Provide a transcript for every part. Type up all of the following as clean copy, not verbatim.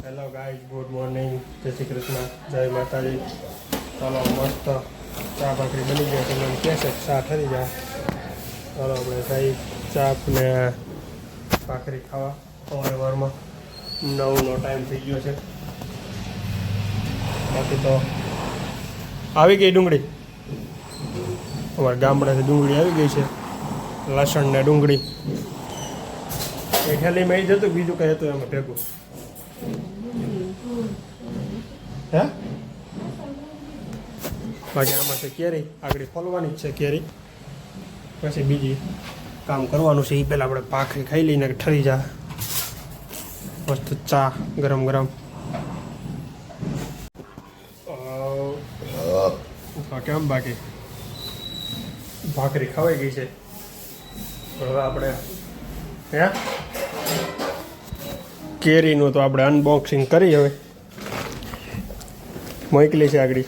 Hello guys, good morning, જય શ્રી કૃષ્ણ, જય માતાજી. ચાલો મસ્ત ચા ભાખરી બની ગયા છે. મને કહે છે ચા ઠરી જાય. ચાલો આપણે સાહેબ ચા ને ભાખરી ખાવા. સવારે વારમાં 9નો ટાઈમ થઈ ગયો છે. બાકી તો આવી ગઈ ડુંગળી. અમારા ગામડાથી ડુંગળી આવી ગઈ છે. લસણ ને ડુંગળી એ ઠેલીમાં એ જતું, બીજું કંઈ હતું એમાં ભેગું. હે બાકી આમાં છે કેરી, આગળ ફોલવાની જ છે કેરી. પછી બીજી કામ કરવાનું છે. એ પહેલાં આપણે ભાખરી ખાઈ લઈને ઠરી જાય. મસ્ત ચા ગરમ ગરમ. કેમ બાકી ભાખરી ખવાઈ ગઈ છે. હવે આપણે હે કેરીનું તો આપણે અનબોક્સિંગ કરી. હવે મોકલી છે આગળ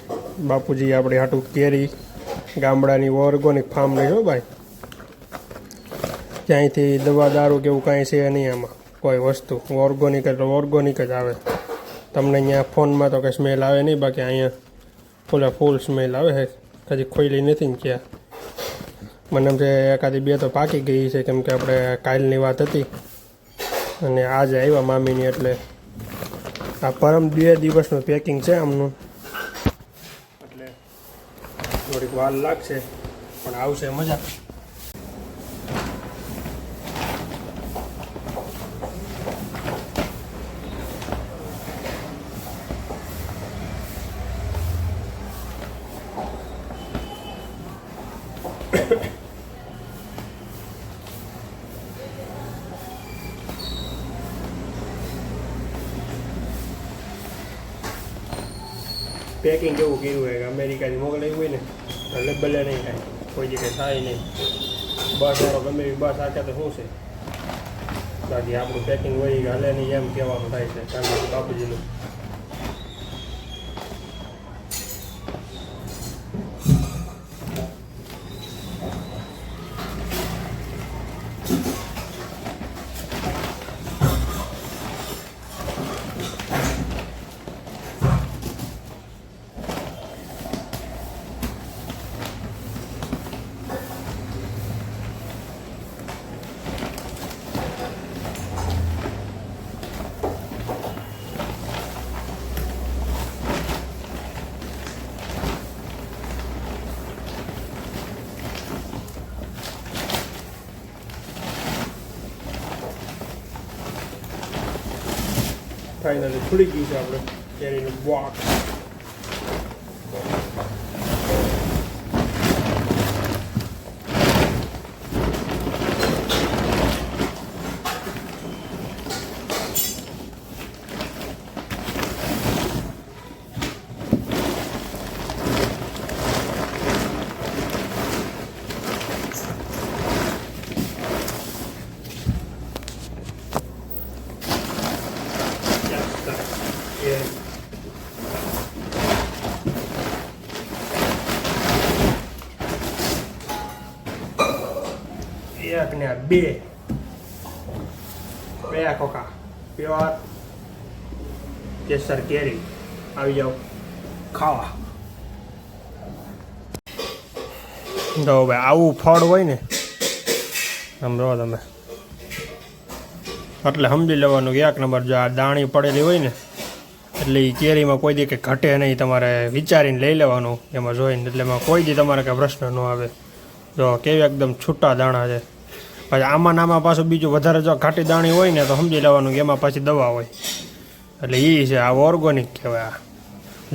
બાપુજી આપણે હાટું કેરી, ગામડાની ઓર્ગોનિક ફાર્મ નહીં હો ભાઈ. ક્યાંયથી દવા દારૂ કે એવું કાંઈ છે નહીં આમાં. કોઈ વસ્તુ ઓર્ગોનિક એટલે ઓર્ગોનિક જ આવે. તમને અહીંયા ફોનમાં તો કંઈ સ્મેલ આવે નહીં, બાકી અહીંયા ફૂલ સ્મેલ આવે છે. હજી ખોઈલી નથી ને ક્યાં. મને એમ છે એકાદી બે તો પાકી ગઈ છે, કેમ કે આપણે કાલની વાત હતી અને આજે આવ્યા મામીની, એટલે આ પરમ 2 દિવસનું પેકિંગ છે આમનું. એટલે થોડીક વાર લાગશે પણ આવશે મજા. પેકિંગ કેવું કર્યું હોય કે અમેરિકાથી મોકલાયું હોય ને એટલે ભલે નહીં થાય, કોઈ જગ્યાએ થાય નહીં. બસ વાળો ગમે એવી બસ આખે તો શું છે, બાકી આપણું પેકિંગ હોય કે હલે નહીં એમ કહેવાનું થાય છે. કારણ બાપુજીનું ફાઇનલી ખુલી ગયું છે આપણે કેરીનું બોક્સ. એક ને બે ખોખા પ્યોર કેસર કેરી. આવી જાઓ ખાવા. તો ભાઈ આવું ફળ હોય ને સમજો તમે, એટલે સમજી લેવાનું કે 1 નંબર. જો આ દાણી પડેલી હોય ને એટલે એ કેરીમાં કોઈ દી કંઈ ઘટે નહીં. તમારે વિચારીને લઈ લેવાનું એમાં જોઈને, એટલે એમાં કોઈ દી તમારે કંઈ પ્રશ્ન ન આવે. જો કેવી એકદમ છૂટા દાણા છે. પછી આમાં પાછું બીજું વધારે જો ઘાટી દાણી હોય ને તો સમજી લેવાનું કે એમાં પાછી દવા હોય. એટલે એ છે આ ઓર્ગોનિક કહેવાય.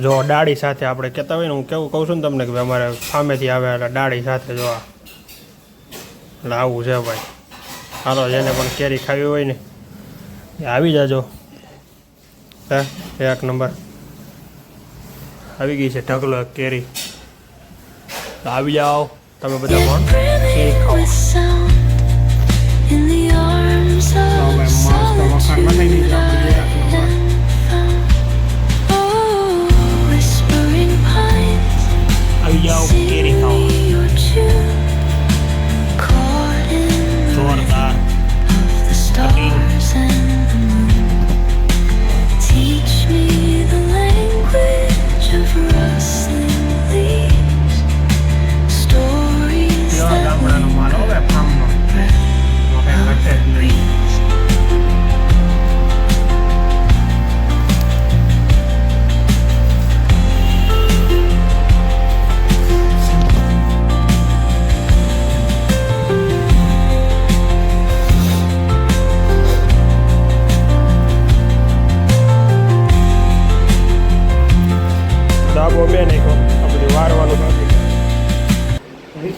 જો ડાળી સાથે આપણે કહેતા હોય ને, હું કેવું કહું છું ને તમને કે ભાઈ અમારે ફામેથી આવે એટલે ડાળી સાથે જો એટલે આવું છે ભાઈ. હાલો જેને પણ કેરી ખાવી હોય ને એ આવી જાજો. હે 1 નંબર આવી ગઈ છે ઢગલો કેરી. આવી જાઓ તમે બધા પણ કેરી ખાઓ. આવી જાઓ કેરી ખાઓ. જોરદાર.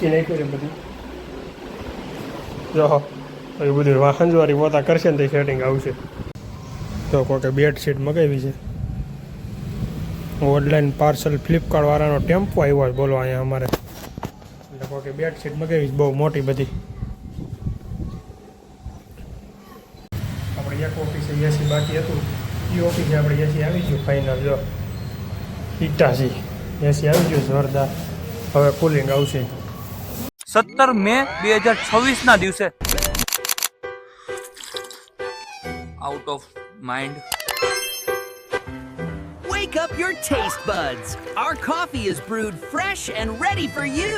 મૂકી નાખ્યું છે બધું. જો એ બધું વાહનજવારી પોતા કરશે ને તો સેટિંગ આવશે. તો કોઈ બેડશીટ મગાવી છે. ઓનલાઈન પાર્સલ ફ્લિપકાર્ટવાળાનો ટેમ્પો આવ્યો છે બોલો અહીંયા અમારે. એટલે કોઈ બેડશીટ મગાવી છે બહુ મોટી બધી. આપણે એક ઓફિસે એસી બાકી હતું એ ઓફિસે આપણે એસી આવી ગયું ફાઇનલ. જો ઇટાસી એસી આવી ગયું જોરદાર. હવે કુલિંગ આવશે 17 મે 2026 ના દિવસે. Out of mind. Wake up your taste buds. Our coffee is brewed fresh and ready for you.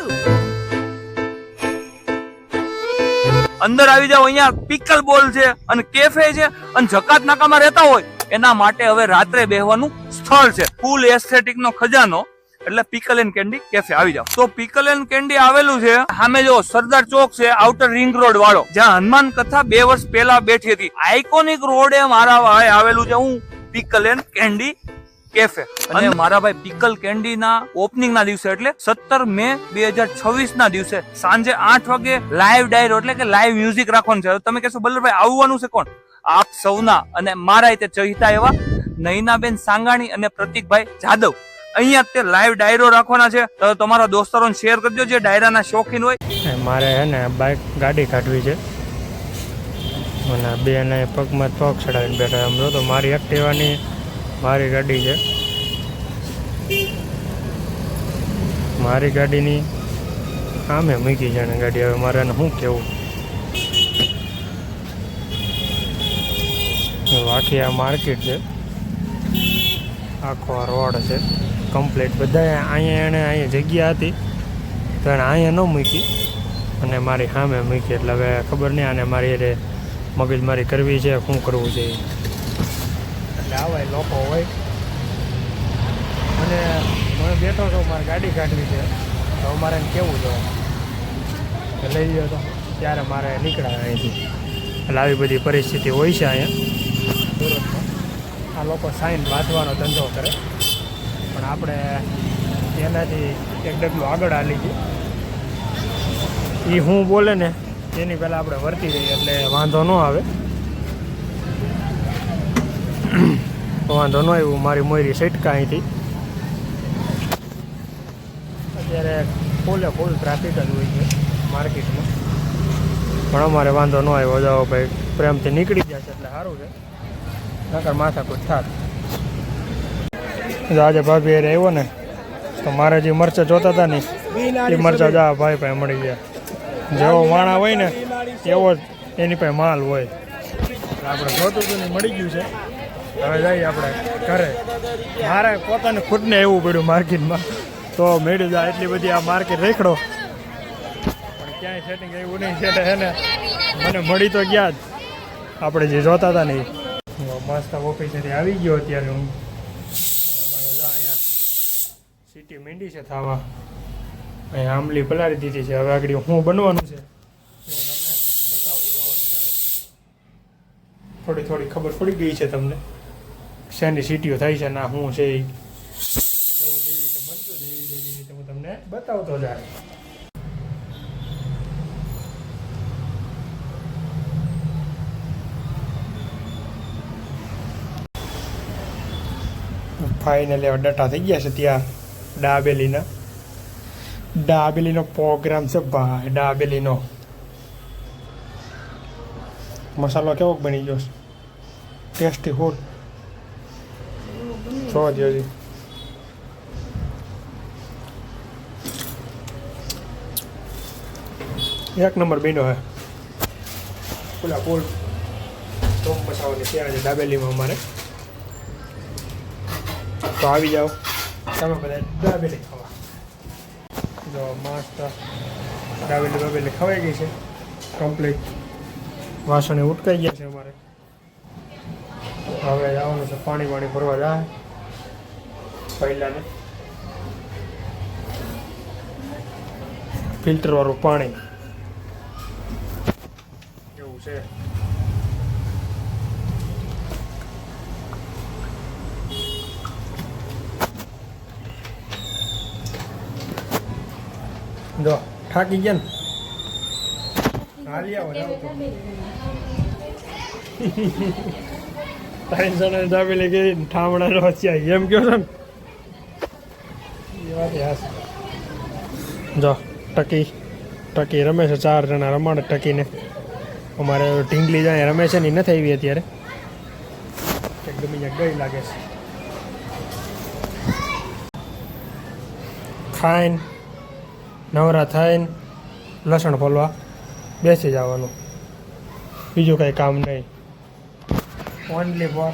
અંદર આવી જાવ. અહીંયા પિકલ બોલ છે અને કેફે છે અને જકાત નાકામાં રહેતા હોય એના માટે હવે રાત્રે બેહવાનું સ્થળ છે. ફૂલ એસ્થેટિક નો ખજાનો એટલે પિકલ એન્ડ કેન્ડી કેફે આવી જાવ. તો પિકલ એન્ડ કેન્ડી આવેલું છે સામે જો સરદાર ચોક છે, આઉટર રિંગ રોડ વાળો, જ્યાં હનુમાન કથા 2 વર્ષ પહેલા બેઠી હતી. આઇકોનિક રોડે મારા ભાઈ આવેલું છે હું પિકલ એન્ડ કેન્ડી કેફે. અને મારા ભાઈ પિકલ કેન્ડી ના ઓપનિંગ ના દિવસે એટલે 17 મે 2026 ના દિવસે સાંજે 8 વાગે લાઈવ ડાયરો એટલે કે લાઈવ મ્યુઝિક રાખવાનું છે. તમે કહેશો બલ્લરભાઈ આવવાનું છે કોણ? આપ સૌના અને મારા રીતે ચહિતા એવા નયનાબેન સાંગાણી અને પ્રતિકભાઈ જાદવ અહીંયા તે લાઈવ ડાયરો રાખવાના છે. તો તમારા દોસ્તારોને શેર કરજો જે ડાયરાના શોખીન હોય. મારે હે ને બાઇક ગાડી કાઢવી છે અને બેને પગમાં પગ ચડાવીને બેઠા. એમ તો મારી એક્ટિવાની મારી ગાડી છે. મારી ગાડીની આમે મૂકી છે ને ગાડી. હવે મારે શું કહેવું? આખી આ માર્કેટ છે, આખો આ રોડ છે કમ્પ્લીટ. બધા અહીંયા એણે અહીંયા જગ્યા હતી તો એણે અહીંયા ન મૂકી અને મારી સામે મૂકી. એટલે હવે ખબર નહીં આને મારી એ મગજમારી કરવી છે શું કરવું છે. એટલે આવા લોકો હોય અને હું બેઠો છું મારે ગાડી કાઢવી છે તો મારે એને કેવું જોઈએ કે લઈ ગયો તો ત્યારે મારે નીકળાય અહીંથી. એટલે આવી બધી પરિસ્થિતિ હોય છે અહીંયા સુરતમાં. આ લોકો સાઈન બાંધવાનો ધંધો કરે પણ આપણે એનાથી એક ડગલું આગળ હાલી ગયું. એ હું બોલે ને એની પહેલાં આપણે વર્તી જઈએ એટલે વાંધો ન આવે. વાંધો ન આવ્યું. મારી મોયરી સટકા અહીંથી. અત્યારે ફૂલે ફૂલ ટ્રાફિક જ હોય છે માર્કેટમાં પણ અમારે વાંધો ન આવ્યો. જાઓ ભાઈ પ્રેમથી નીકળી જશે એટલે સારું છે, નકર માથાકૂટ થાત. આજે ભાભી અરે આવ્યો ને તો મારે જે મરચાં જોતા હતા ને એ મરચાં જા ભાઈ પાસે મળી ગયા. જેવો માણા હોય ને એવો જ એની પાસે માલ હોય. આપણે જોતું હતું ને મળી ગયું છે. હવે જઈએ આપણે ઘરે. મારે પોતાને ખુદને એવું પડ્યું માર્કેટમાં તો મેળવી જાય એટલી બધી આ માર્કેટ રેખડો પણ ક્યાંય સેટિંગ એવું નહીં છે. એટલે એને મને મળી તો ગયા જ આપણે જે જોતા હતા ને. મસ્ત ઓફિસેથી આવી ગયો અત્યારે હું. અહીંયા સિટી મીંડી છે થાવા. અહીંયા આંબલી પલાળી દીધી છે. હવે આગળ શું બનવાનું છે થોડી થોડી ખબર પડી ગઈ છે તમને શેની સીટીઓ થાય છે ના શું છે એવું. જેવી રીતે બનતું છે એવી રીતે હું તમને બતાવતો જાય. ફાઇનલી હવે ડટા થઈ ગયા છે ત્યાં ડાબેલીનો પ્રોગ્રામ છે ભાઈ. ડાબેલીનો મસાલો કેવો બની ગયો છે? ટેસ્ટી ફૂડ છો હજી. એક નંબર બન્યો હે. ફૂલા ફૂલ ટોમ મસાલાની ત્યાં છે ડાબેલીમાં અમારે. તો આવી જાઓ તમે બધા દાબેલી ખાવા. જો મસ્ત દાબેલી ખવાઈ ગઈ છે કમ્પ્લીટ. વાસણે ઉટકાઈ ગયા છે અમારે. હવે જવાનું છે પાણી ભરવા જાય પહેલાંને. ફિલ્ટરવાળું પાણી એવું છે. જો થાકી ગયા ને હાલી આવો જાવ તો 3 જણા દાબેલી ગઈ ઠામણા રચ્યા એમ કહો છો ને એ વાત યાસ જો ટકી રમે છે 4 જણા રમાડે ટકીને અમારે ઢીંગલી જાય રમે છે ને નથી આવી અત્યારે એકદમ અહીંયા ગઈ લાગે છે ખાઈને નવરા થઈને લસણ ફોલવા બેસી જવાનું બીજું કંઈ કામ નહીં ઓનલી ફોર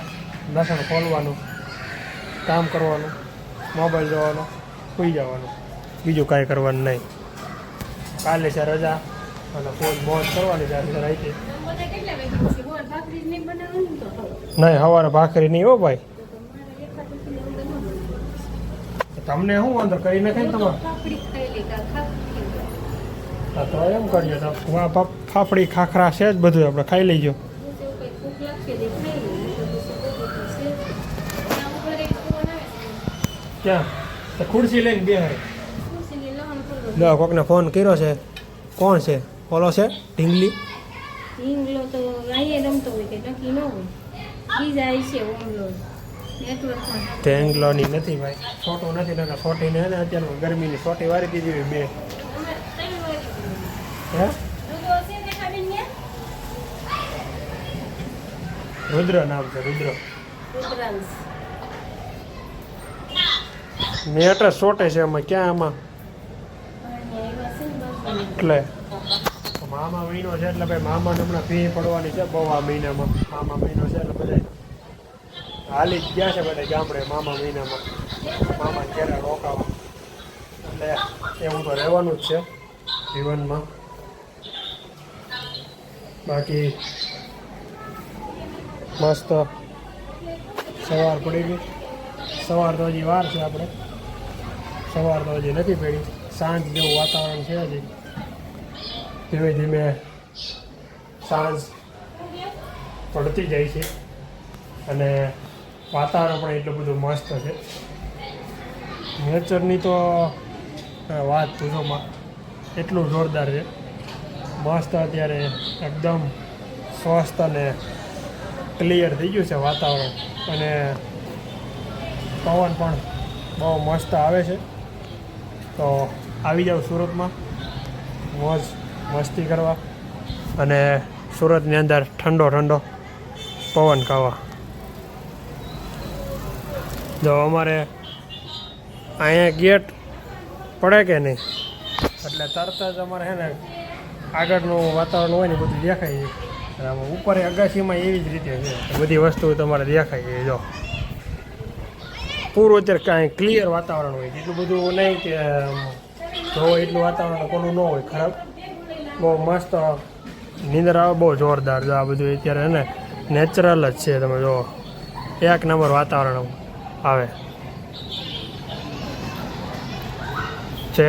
લસણ ફોલવાનું કામ કરવાનું મોબાઈલ જોવાનો સૂઈ જવાનું બીજું કાંઈ કરવાનું નહીં કાલે છે રજા અને ફૂલ મોજ કરવાની છે આજે રાતે નહીં સવારે ભાખરી નહીં હો ભાઈ તમને શું વાંધો કરી નાખે ને તમારે તો એમ કરીએ તો ફાફડી ખાખરા છે જ બધું આપણે ખાઈ લઈજો ક્યાં તો ખુરશી લઈને બે લો કોકને ફોન કર્યો છે કોણ છે ઓલો છે ઢીંગલી ઢીંગલો તો અહીંયા રમતો હોય કે નક્કી ન હોય બીજા છે ઓમલો નેટવર્કમાં ઢેંગલોની નથી ભાઈ છોટું નથી ને છોટીને ને અત્યારે ગરમીની છોટી વારી દીધી બે હે રુદ્ર નામ છે રુદ્ર નેટ છોટે છે એમાં ક્યાં આમાં એટલે મામા મહિનો છે એટલે ભાઈ મામાને હમણાં ફી પડવાની છે બહુ આ મહિનામાં મામા મહિનો છે એટલે બધા હાલી જ ગયા છે બધા ગામડે મામા મહિનામાં મામા ઘેરે રોકાવા એટલે એવું તો રહેવાનું જ છે જીવનમાં બાકી મસ્ત સવાર પડી ગઈ સવાર તો હજી વાર છે આપણે સવાર તો હજી નથી પડી સાંજ જેવું વાતાવરણ છે હજી ધીમે ધીમે સાંજ પડતી જાય છે અને વાતાવરણ પણ એટલું બધું મસ્ત છે નેચરની તો વાત પૂછોમાં એટલું જોરદાર છે મસ્ત અત્યારે એકદમ સ્વસ્થ અને ક્લિયર થઈ ગયું છે વાતાવરણ અને પવન પણ બહુ મસ્ત આવે છે તો આવી જાવ સુરતમાં મોજ મસ્તી કરવા અને સુરતની અંદર ઠંડો ઠંડો પવન ખાવા જો અમારે અહીંયા ગેટ પડે કે નહીં એટલે તરત જ અમારે છે ને આગળનું વાતાવરણ હોય ને બધું દેખાય છે અને આમાં ઉપર અગાશીમાં એવી જ રીતે છે બધી વસ્તુ તમારે દેખાય છે જો પૂરું અત્યારે કાંઈ ક્લિયર વાતાવરણ હોય એટલું બધું નહીં કે જોવો એટલું વાતાવરણ કોનું ન હોય ખરાબ બહુ મસ્ત નીંદર આવે બહુ જોરદાર જો આ બધું અત્યારે ને નેચરલ જ છે તમે જુઓ 1 નંબર વાતાવરણ આવે છે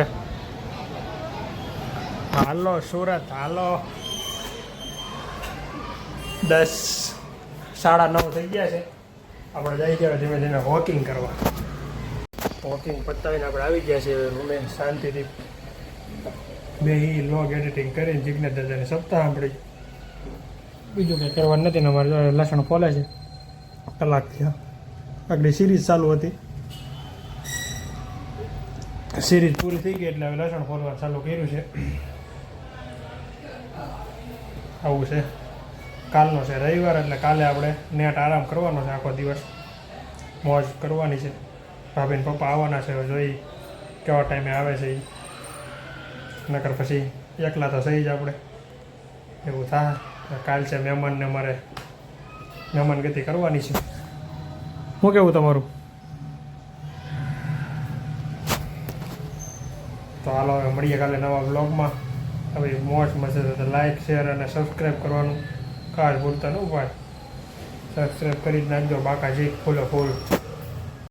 હાલો સુરત હાલો 10:30 થઈ ગયા છે આપણે જઈ ગયા ધીમે ધીમે વોકિંગ કરવા વોકિંગ પતાવીને આપણે આવી ગયા છીએ રૂમે શાંતિથી બે લોગ એડિટિંગ કરીને જિજ્ઞેશ દાદાની સપ્તાહ સાંભળી બીજું કંઈ કરવાનું નથી ને અમારે જો લસણ ફોલે છે કલાક થયા આગળ સિરીઝ ચાલુ હતી સિરીઝ પૂરી થઈ ગઈ એટલે હવે લસણ ફોલવા ચાલુ કર્યું છે આવું છે કાલનો છે રવિવાર એટલે કાલે આપણે નેટ આરામ કરવાનો છે આખો દિવસ મોજ કરવાની છે ભાભીને પપ્પા આવવાના છે જોઈ કેવા ટાઈમે આવે છે એ નકર પછી એકલા તો સહી જ આપણે એવું થાય કાલ છે મહેમાનને અમારે મહેમાનગતિ કરવાની છે શું કેવું તમારું તો હાલો હવે મળીએ કાલે નવા બ્લોગમાં હવે મોજ મજા તો લાઈક શેર અને સબસ્ક્રાઈબ કરવાનું ખાસ ભૂલતા ન ભાઈ સબસ્ક્રાઈબ કરી જ નાખજો બાકાજી ફૂલો ફૂલ